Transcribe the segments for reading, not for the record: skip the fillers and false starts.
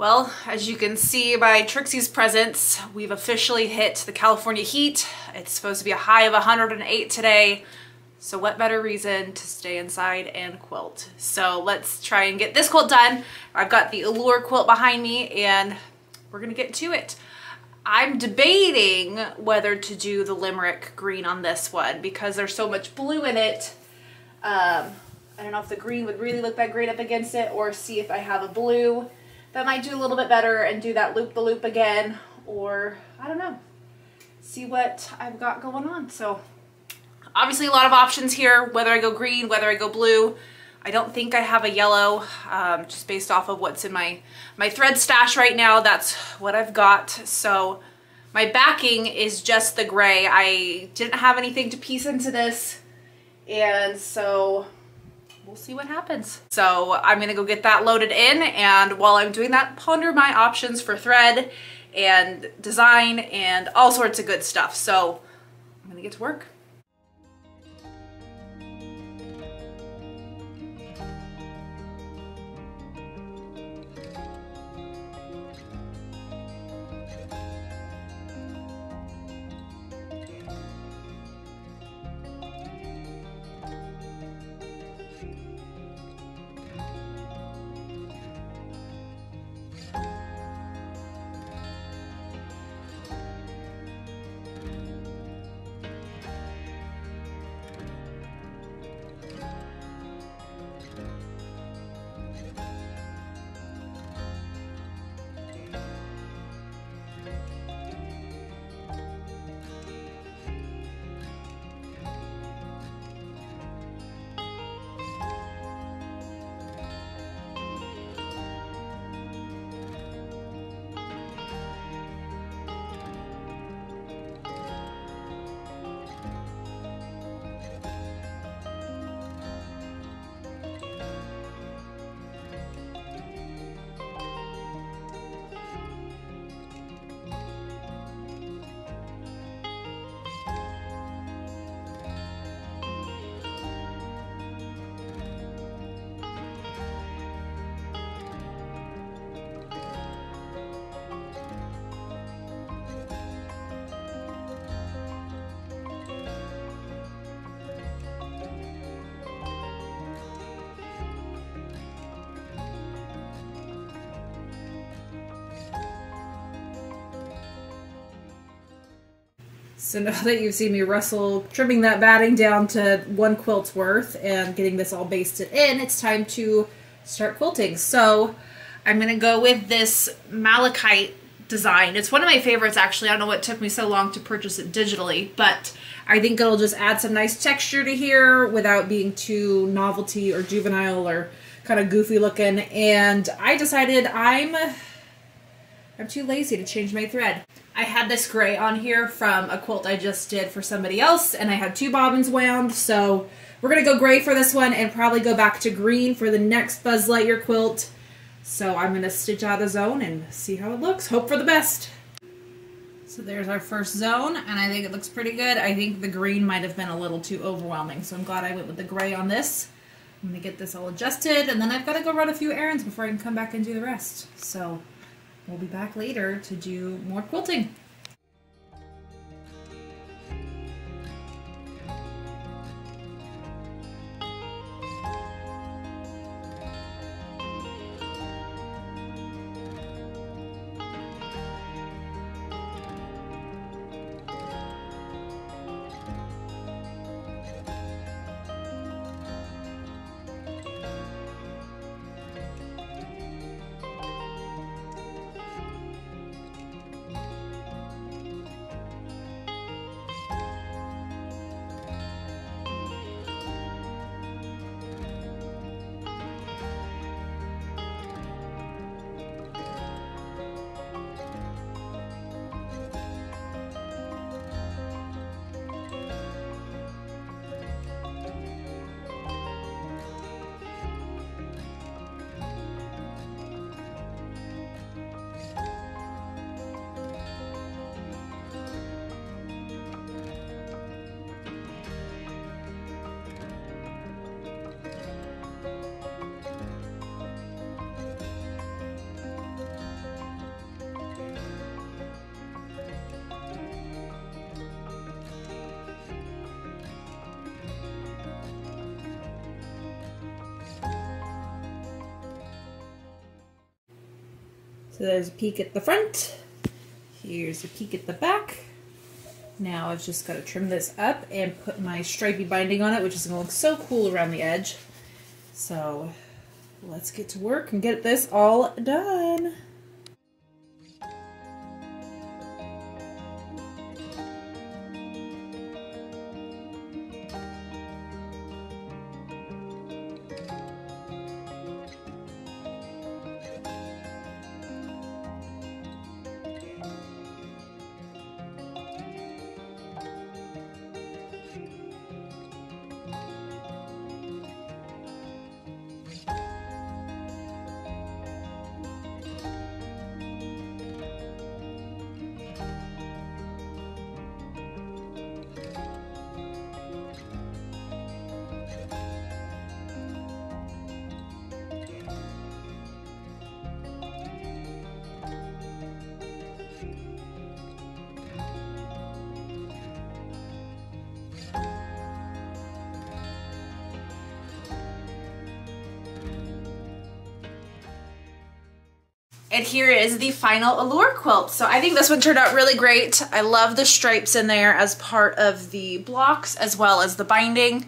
Well, as you can see by Trixie's presence, we've officially hit the California heat. It's supposed to be a high of 108 today. So what better reason to stay inside and quilt? So let's try and get this quilt done. I've got the Allure quilt behind me and we're gonna get to it. I'm debating whether to do the limerick green on this one because there's so much blue in it. I don't know if the green would really look that great up against it, or see if I have a blue that might do a little bit better and do that loop-the-loop again, or I don't know, see what I've got going on. So obviously a lot of options here, whether I go green, whether I go blue. I don't think I have a yellow, just based off of what's in my thread stash right now. That's what I've got. So my backing is just the gray. I didn't have anything to piece into this, and so we'll see what happens. So I'm gonna go get that loaded in, and while I'm doing that, ponder my options for thread and design and all sorts of good stuff. So I'm gonna get to work. So now that you've seen me wrestle, trimming that batting down to 1 quilt's worth and getting this all basted in, it's time to start quilting. So I'm gonna go with this malachite design. It's one of my favorites, actually. I don't know what took me so long to purchase it digitally, but I think it'll just add some nice texture to here without being too novelty or juvenile or kind of goofy looking. And I decided I'm too lazy to change my thread. I had this gray on here from a quilt I just did for somebody else, and I had 2 bobbins wound, so we're gonna go gray for this one and probably go back to green for the next Buzz Lightyear quilt. So I'm gonna stitch out a zone and see how it looks. Hope for the best. So there's our first zone, and I think it looks pretty good. I think the green might have been a little too overwhelming, so I'm glad I went with the gray on this. I'm gonna get this all adjusted, and then I've gotta go run a few errands before I can come back and do the rest. So we'll be back later to do more quilting. So there's a peek at the front. Here's a peek at the back. Now I've just got to trim this up and put my stripey binding on it, which is going to look so cool around the edge. So let's get to work and get this all done. And here is the final Allure quilt. So I think this one turned out really great. I love the stripes in there as part of the blocks as well as the binding.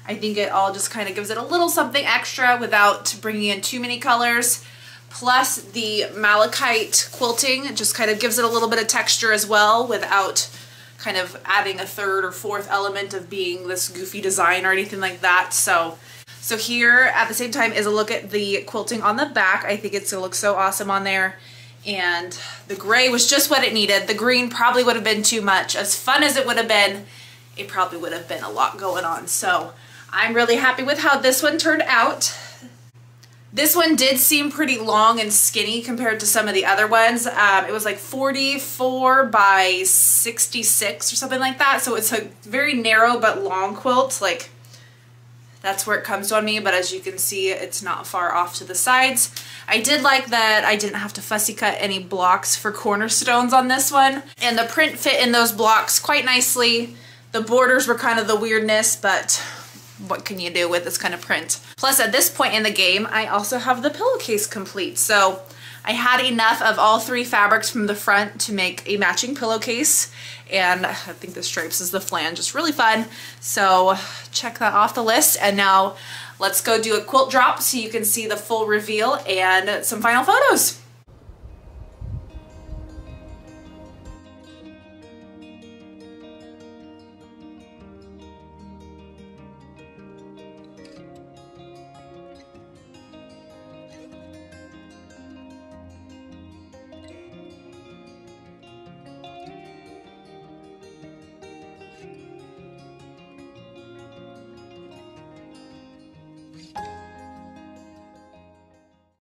I think it all just kind of gives it a little something extra without bringing in too many colors. Plus the malachite quilting, it just kind of gives it a little bit of texture as well without kind of adding a third or fourth element of being this goofy design or anything like that. So here at the same time is a look at the quilting on the back. I think it's gonna look so awesome on there. And the gray was just what it needed. The green probably would have been too much. As fun as it would have been, it probably would have been a lot going on. So I'm really happy with how this one turned out. This one did seem pretty long and skinny compared to some of the other ones. It was like 44 by 66 or something like that. So it's a very narrow but long quilt. Like, that's where it comes on me, but as you can see, it's not far off to the sides. I did like that I didn't have to fussy cut any blocks for cornerstones on this one, and the print fit in those blocks quite nicely. The borders were kind of the weirdness, but what can you do with this kind of print? Plus, at this point in the game, I also have the pillowcase complete. So I had enough of all three fabrics from the front to make a matching pillowcase. And I think the stripes is the flange, just really fun. So check that off the list. And now let's go do a quilt drop so you can see the full reveal and some final photos.